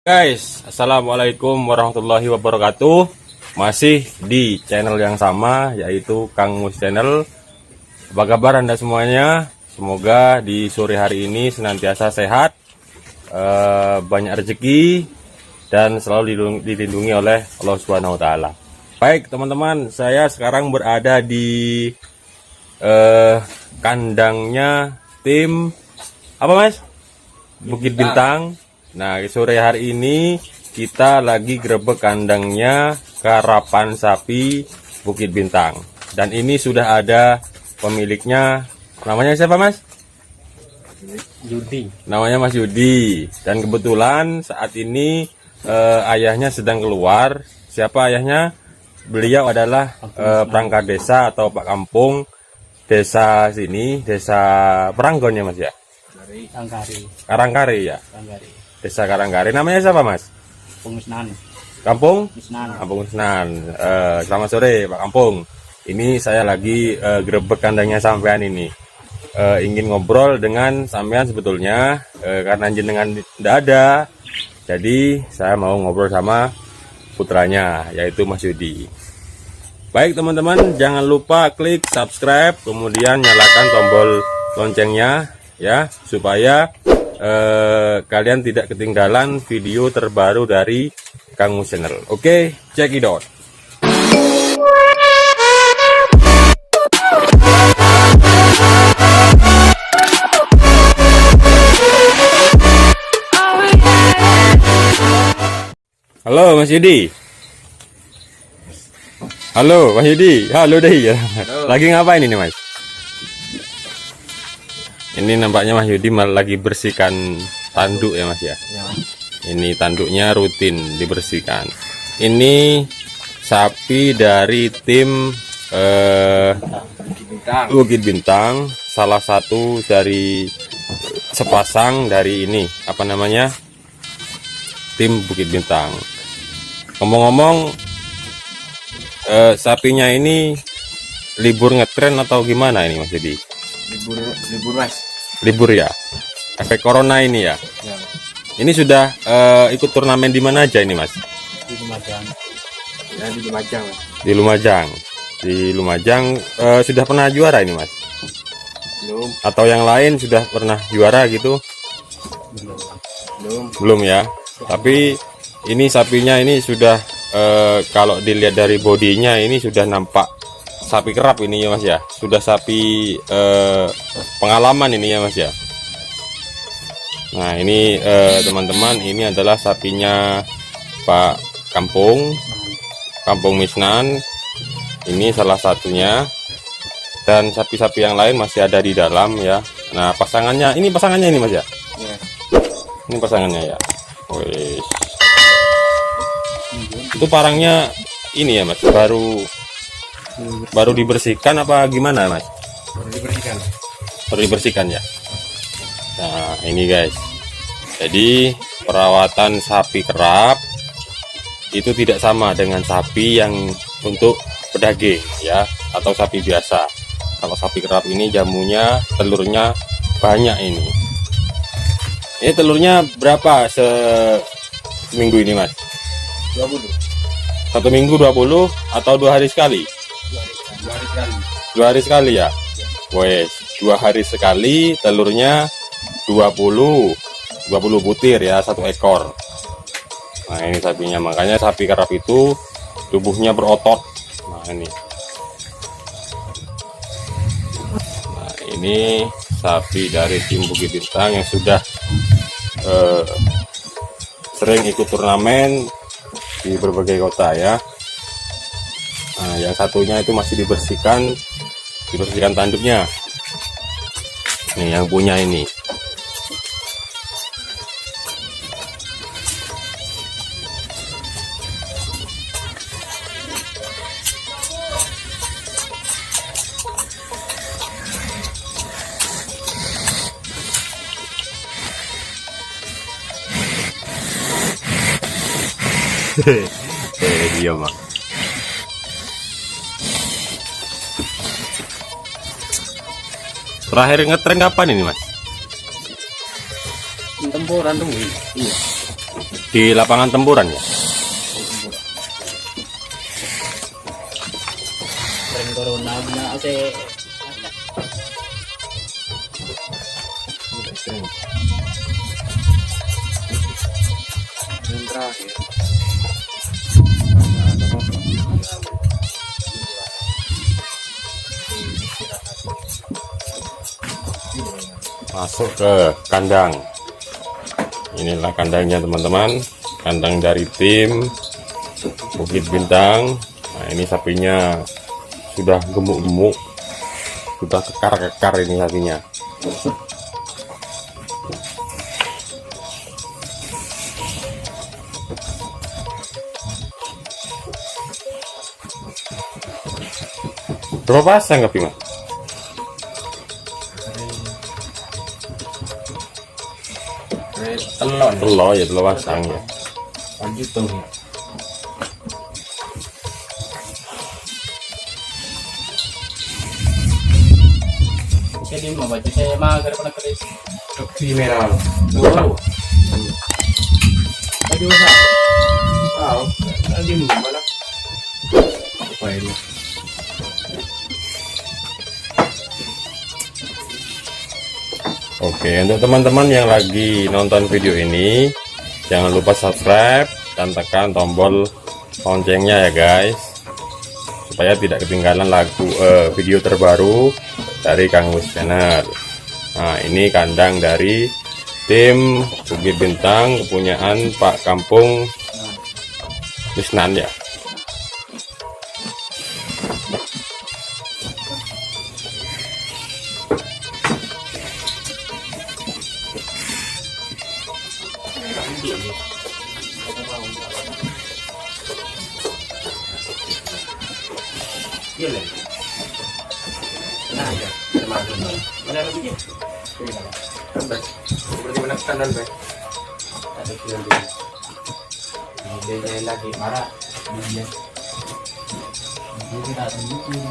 Guys, assalamualaikum warahmatullahi wabarakatuh. Masih di channel yang sama, yaitu Kang Mus Channel. Apa kabar Anda semuanya? Semoga di sore hari ini senantiasa sehat, banyak rezeki, dan selalu dilindungi oleh Allah Subhanahu wa Ta'ala. Baik teman-teman, saya sekarang berada di kandangnya tim apa Mas? Bukit Bintang. Nah, sore hari ini kita lagi grebek kandangnya karapan sapi Bukit Bintang. Dan ini sudah ada pemiliknya. Namanya siapa Mas? Yudi. Namanya Mas Yudi. Dan kebetulan saat ini ayahnya sedang keluar. Siapa ayahnya? Beliau adalah perangkat desa atau Pak Kampung desa sini, desa Peranggon ya Mas ya? Karangkari ya? Desa Karangkari. Namanya siapa Mas? Kampung? Kampung Isnan. Selamat sore Pak Kampung. Ini saya lagi grebek kandangnya sampean ini. Ingin ngobrol dengan sampean sebetulnya, karena jenengan tidak ada. Jadi saya mau ngobrol sama putranya, yaitu Mas Yudi. Baik teman-teman, jangan lupa klik subscribe, kemudian nyalakan tombol loncengnya ya, supaya kalian tidak ketinggalan video terbaru dari Kang Mus Channel. Oke, check it out. Halo Mas Yudi. Halo Mas Yudi. Halo deh ya. Lagi ngapain ini Mas? Ini nampaknya Mas Yudi lagi bersihkan tanduk ya Mas ya. Ini tanduknya rutin dibersihkan. Ini sapi dari tim Bukit Bintang, salah satu dari sepasang dari ini apa namanya, tim Bukit Bintang. Ngomong-ngomong, sapinya ini libur ngetren atau gimana ini Mas Yudi? Libur Mas. Libur ya, efek corona ini ya. Ini sudah ikut turnamen di mana aja ini Mas? Di Lumajang. Ya, di Lumajang. Di Lumajang. Di Lumajang sudah pernah juara ini Mas? Belum. Atau yang lain sudah pernah juara gitu? Belum ya. Tapi ini sapinya ini sudah kalau dilihat dari bodinya ini sudah nampak sapi kerap ini ya Mas ya. Sudah sapi pengalaman ini ya Mas ya. Nah ini teman-teman, ini adalah sapinya Pak Kampung Misnan. Ini salah satunya. Dan sapi-sapi yang lain masih ada di dalam ya. Nah pasangannya ini Mas ya. Ini pasangannya ya. Wes. Itu parangnya ini ya Mas, baru dibersihkan apa gimana Mas? Baru dibersihkan ya. Nah ini guys, jadi perawatan sapi kerap itu tidak sama dengan sapi yang untuk pedaging ya, atau sapi biasa. Kalau sapi kerap ini jamunya, telurnya banyak ini. Ini telurnya berapa seminggu ini Mas? 20. Satu minggu 20 atau 2 hari sekali? 2 hari sekali ya. Wes, 2 hari sekali telurnya 20 butir ya, 1 ekor. Nah ini sapinya, makanya sapi kerap itu tubuhnya berotot. Nah ini. Nah ini sapi dari tim Bukit Bintang yang sudah sering ikut turnamen di berbagai kota ya. Nah yang satunya itu masih dibersihkan tanduknya. Nih yang punya ini. Dia mah. Terakhir ngetren kapan ini Mas? Temporan dong. Iya. Di lapangan tempuran ya. Sering corona na kasi Yang terakhir. Masuk ke kandang. Inilah kandangnya teman-teman, kandang dari tim Bukit Bintang. Nah, ini sapinya sudah gemuk-gemuk, sudah kekar-kekar ini sapinya. Berapa pasang Kak Bima? Telon. Telur ya, telur pasang ya. Pagi tuh. saya di rumah baju saya mager pernah keris. Kopi merah. Wow. Baju apa? Tahu. Lagi mana? Apa ini? Oke, untuk teman-teman yang lagi nonton video ini, jangan lupa subscribe dan tekan tombol loncengnya ya guys, supaya tidak ketinggalan video terbaru dari Kang Mus Channel. Nah, ini kandang dari tim Bukit Bintang kepunyaan Pak Kampung Misnan ya. Iya lah. Nah, ya. Termasuk. Mana lagi? Berarti menekan dan baik. Ada kira dia. Dia lagi marah. Dia. Dia tidak tunjukin.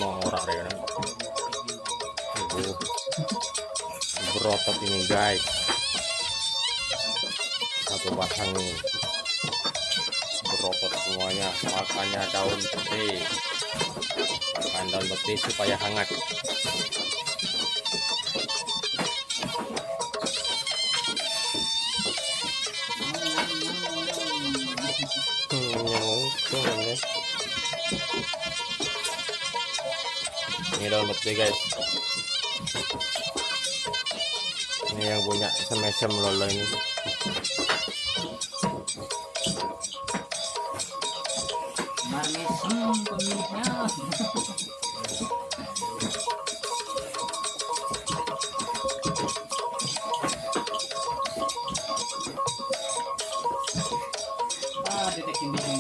Morak deh kan. Berotot ini guys, satu pasang nih berotot semuanya. Makanya daun peti, makan daun peti supaya hangat. Ini daun peti guys, ini yang punya semacam lolo ini. Manis pemiliknya. Detekin dia.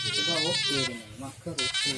Ini coba oke masker oke.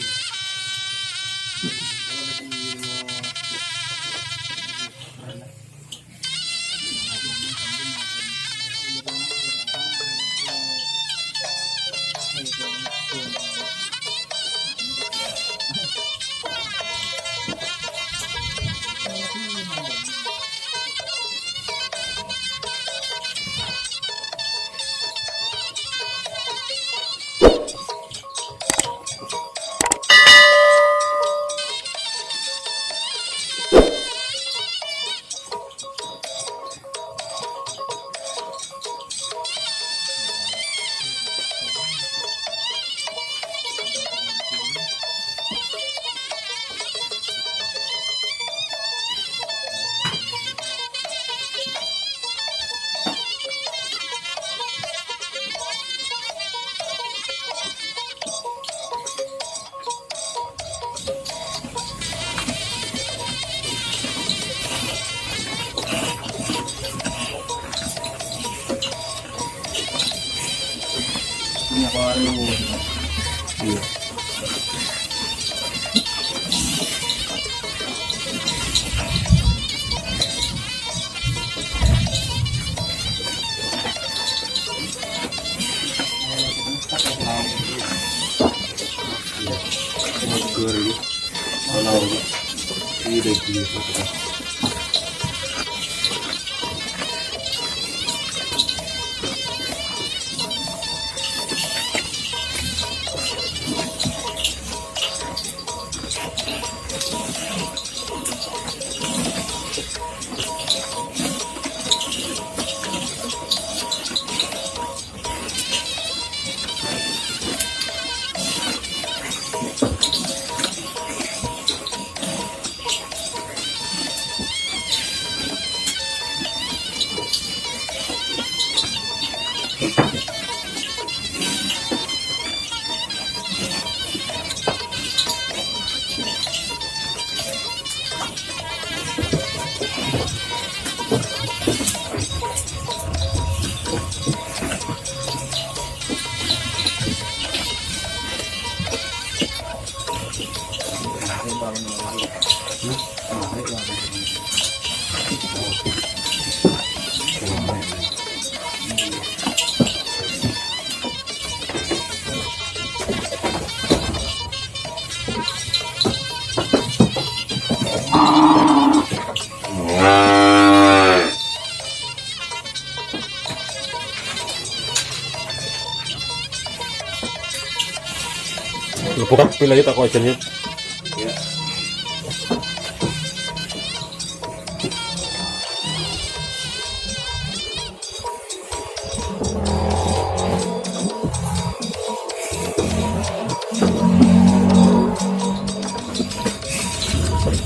baru. Iya. Kalau tidak gitu. Bukan pilih kita kok jenis. Ya.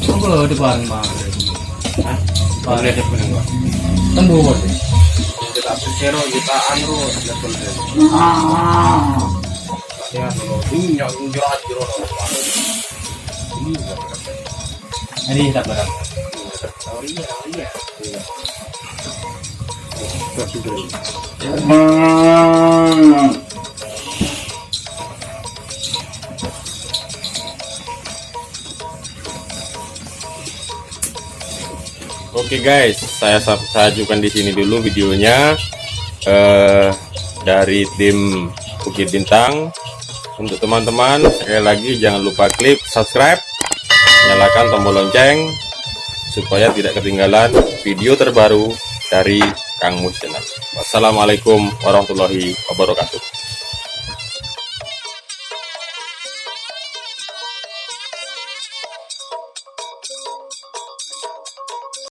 Apa depan mah? Boleh ada pun enggak. Tembus bos. Kita aplikero kita anu level dia. Ya, ini yang jerat jerat. Ini tak berapa. Iya. Oke guys, saya ajukan di sini dulu videonya dari tim Bukit Bintang. Untuk teman-teman, sekali lagi jangan lupa klik subscribe, nyalakan tombol lonceng supaya tidak ketinggalan video terbaru dari Kang Mus Channel. Wassalamualaikum warahmatullahi wabarakatuh.